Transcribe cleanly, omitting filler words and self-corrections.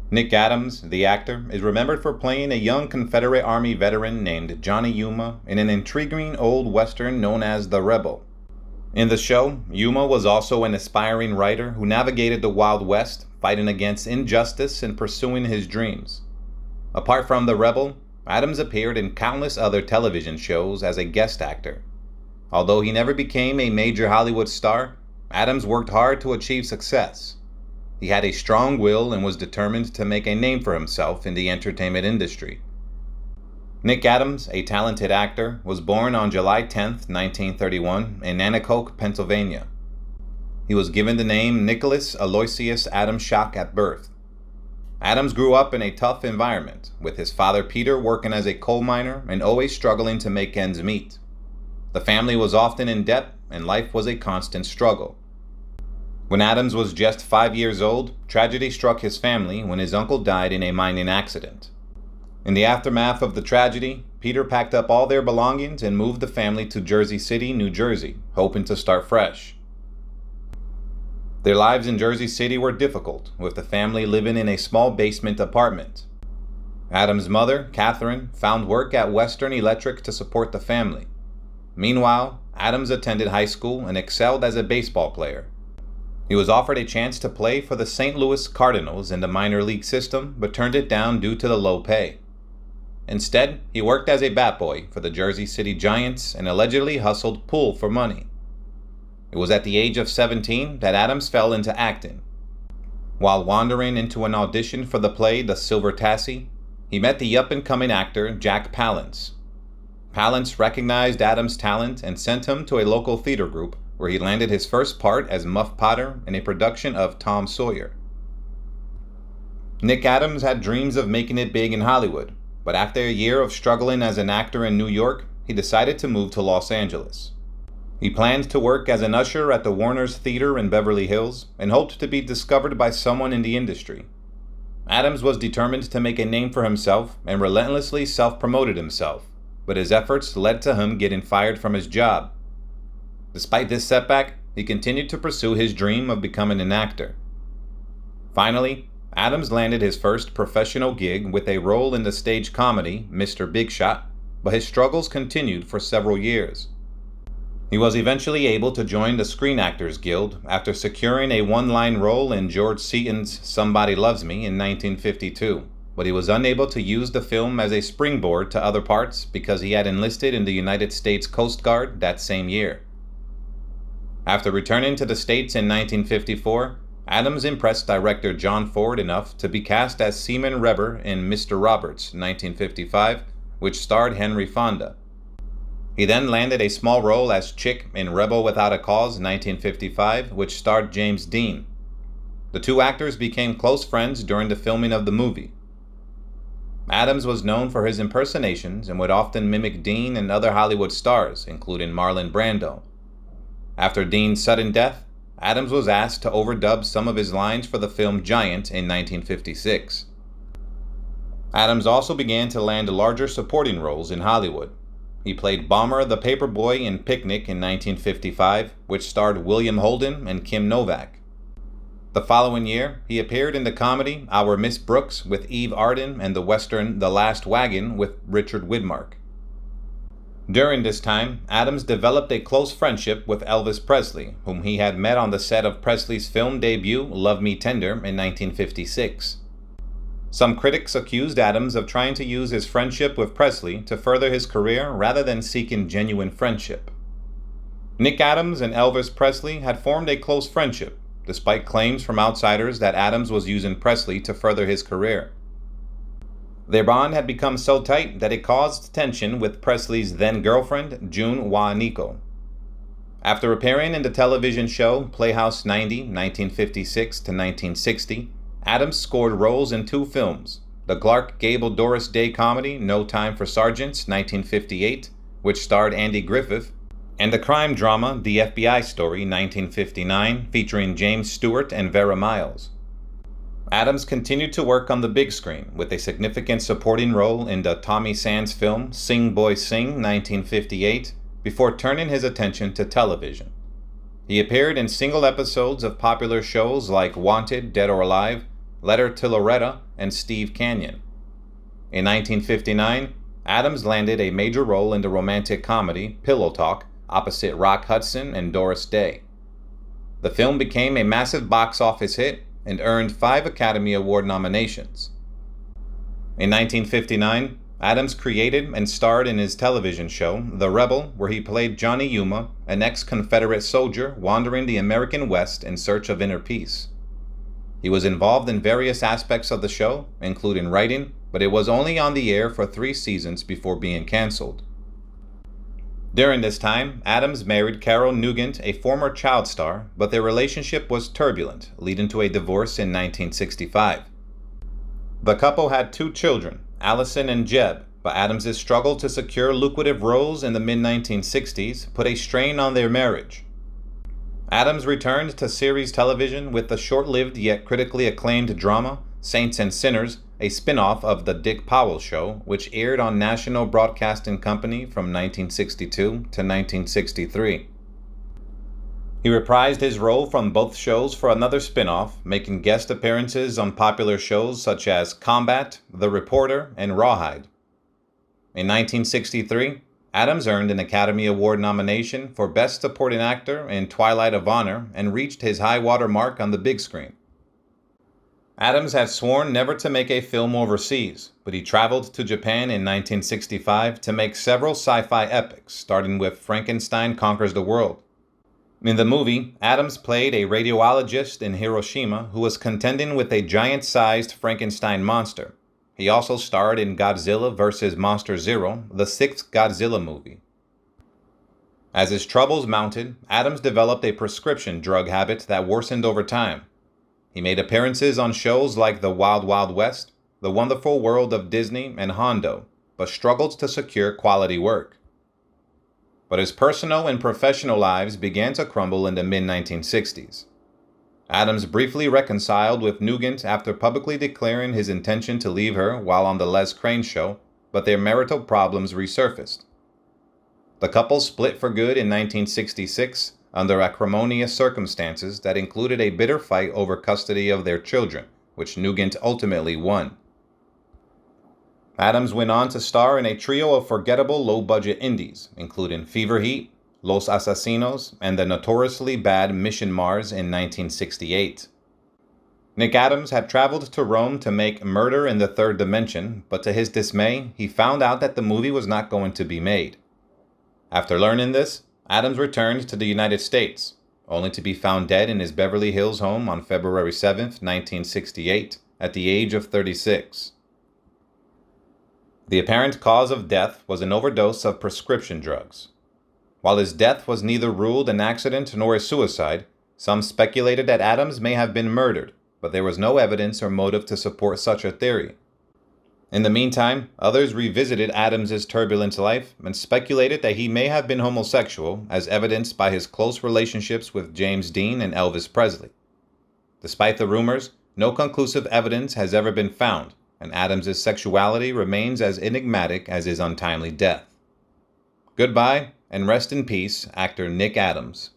Nick Adams, the actor, is remembered for playing a young Confederate Army veteran named Johnny Yuma in an intriguing old western known as The Rebel. In the show, Yuma was also an aspiring writer who navigated the Wild West, fighting against injustice and pursuing his dreams. Apart from The Rebel, Adams appeared in countless other television shows as a guest actor. Although he never became a major Hollywood star, Adams worked hard to achieve success. He had a strong will and was determined to make a name for himself in the entertainment industry. Nick Adams, a talented actor, was born on July 10, 1931, in Nanticoke, Pennsylvania. He was given the name Nicholas Aloysius Adams Schock at birth. Adams grew up in a tough environment, with his father Peter working as a coal miner and always struggling to make ends meet. The family was often in debt, and life was a constant struggle. When Adams was just 5 years old, tragedy struck his family when his uncle died in a mining accident. In the aftermath of the tragedy, Peter packed up all their belongings and moved the family to Jersey City, New Jersey, hoping to start fresh. Their lives in Jersey City were difficult, with the family living in a small basement apartment. Adams' mother, Catherine, found work at Western Electric to support the family. Meanwhile, Adams attended high school and excelled as a baseball player. He was offered a chance to play for the St. Louis Cardinals in the minor league system, but turned it down due to the low pay. Instead, he worked as a bat boy for the Jersey City Giants and allegedly hustled pool for money. It was at the age of 17 that Adams fell into acting. While wandering into an audition for the play The Silver Tassie, he met the up-and-coming actor Jack Palance. Palance recognized Adams' talent and sent him to a local theater group where he landed his first part as Muff Potter in a production of Tom Sawyer. Nick Adams had dreams of making it big in Hollywood, but after a year of struggling as an actor in New York, he decided to move to Los Angeles. He planned to work as an usher at the Warner's Theater in Beverly Hills and hoped to be discovered by someone in the industry. Adams was determined to make a name for himself and relentlessly self-promoted himself, but his efforts led to him getting fired from his job. Despite this setback, he continued to pursue his dream of becoming an actor. Finally, Adams landed his first professional gig with a role in the stage comedy Mr. Big Shot, but his struggles continued for several years. He was eventually able to join the Screen Actors Guild after securing a one-line role in George Seaton's Somebody Loves Me in 1952, but he was unable to use the film as a springboard to other parts because he had enlisted in the United States Coast Guard that same year. After returning to the States in 1954, Adams impressed director John Ford enough to be cast as Seaman Reber in Mr. Roberts, 1955, which starred Henry Fonda. He then landed a small role as Chick in Rebel Without a Cause, 1955, which starred James Dean. The two actors became close friends during the filming of the movie. Adams was known for his impersonations and would often mimic Dean and other Hollywood stars, including Marlon Brando. After Dean's sudden death, Adams was asked to overdub some of his lines for the film Giant in 1956. Adams also began to land larger supporting roles in Hollywood. He played Bomber the Paperboy in Picnic in 1955, which starred William Holden and Kim Novak. The following year, he appeared in the comedy Our Miss Brooks with Eve Arden and the western The Last Wagon with Richard Widmark. During this time, Adams developed a close friendship with Elvis Presley, whom he had met on the set of Presley's film debut Love Me Tender in 1956. Some critics accused Adams of trying to use his friendship with Presley to further his career rather than seeking genuine friendship. Nick Adams and Elvis Presley had formed a close friendship, despite claims from outsiders that Adams was using Presley to further his career. Their bond had become so tight that it caused tension with Presley's then-girlfriend, June Waanico. After appearing in the television show Playhouse 90, 1956 to 1960, Adams scored roles in two films, the Clark Gable Doris Day comedy No Time for Sergeants, 1958, which starred Andy Griffith, and the crime drama The FBI Story, 1959, featuring James Stewart and Vera Miles. Adams continued to work on the big screen with a significant supporting role in the Tommy Sands film Sing Boy Sing, 1958, before turning his attention to television. He appeared in single episodes of popular shows like Wanted, Dead or Alive, Letter to Loretta, and Steve Canyon. In 1959, Adams landed a major role in the romantic comedy Pillow Talk opposite Rock Hudson and Doris Day. The film became a massive box office hit and earned 5 Academy Award nominations. In 1959, Adams created and starred in his television show, The Rebel, where he played Johnny Yuma, an ex-Confederate soldier wandering the American West in search of inner peace. He was involved in various aspects of the show, including writing, but it was only on the air for 3 seasons before being canceled. During this time, Adams married Carol Nugent, a former child star, but their relationship was turbulent, leading to a divorce in 1965. The couple had 2 children, Allison and Jeb, but Adams's struggle to secure lucrative roles in the mid-1960s put a strain on their marriage. Adams returned to series television with the short-lived yet critically acclaimed drama Saints and Sinners, a spin-off of The Dick Powell Show, which aired on National Broadcasting Company from 1962 to 1963. He reprised his role from both shows for another spin-off, making guest appearances on popular shows such as Combat, The Reporter, and Rawhide. In 1963, Adams earned an Academy Award nomination for Best Supporting Actor in Twilight of Honor and reached his high-water mark on the big screen. Adams had sworn never to make a film overseas, but he traveled to Japan in 1965 to make several sci-fi epics, starting with Frankenstein Conquers the World. In the movie, Adams played a radiologist in Hiroshima who was contending with a giant-sized Frankenstein monster. He also starred in Godzilla vs. Monster Zero, the 6th Godzilla movie. As his troubles mounted, Adams developed a prescription drug habit that worsened over time. He made appearances on shows like The Wild Wild West, The Wonderful World of Disney, and Hondo, but struggled to secure quality work. But his personal and professional lives began to crumble in the mid-1960s. Adams briefly reconciled with Nugent after publicly declaring his intention to leave her while on The Les Crane Show, but their marital problems resurfaced. The couple split for good in 1966 under acrimonious circumstances that included a bitter fight over custody of their children, which Nugent ultimately won. Adams went on to star in a trio of forgettable low-budget indies, including Fever Heat, Los Asesinos, and the notoriously bad Mission Mars in 1968. Nick Adams had traveled to Rome to make Murder in the Third Dimension, but to his dismay, he found out that the movie was not going to be made. After learning this, Adams returned to the United States, only to be found dead in his Beverly Hills home on February 7, 1968, at the age of 36. The apparent cause of death was an overdose of prescription drugs. While his death was neither ruled an accident nor a suicide, some speculated that Adams may have been murdered, but there was no evidence or motive to support such a theory. In the meantime, others revisited Adams's turbulent life and speculated that he may have been homosexual, as evidenced by his close relationships with James Dean and Elvis Presley. Despite the rumors, no conclusive evidence has ever been found, and Adams's sexuality remains as enigmatic as his untimely death. Goodbye, and rest in peace, actor Nick Adams.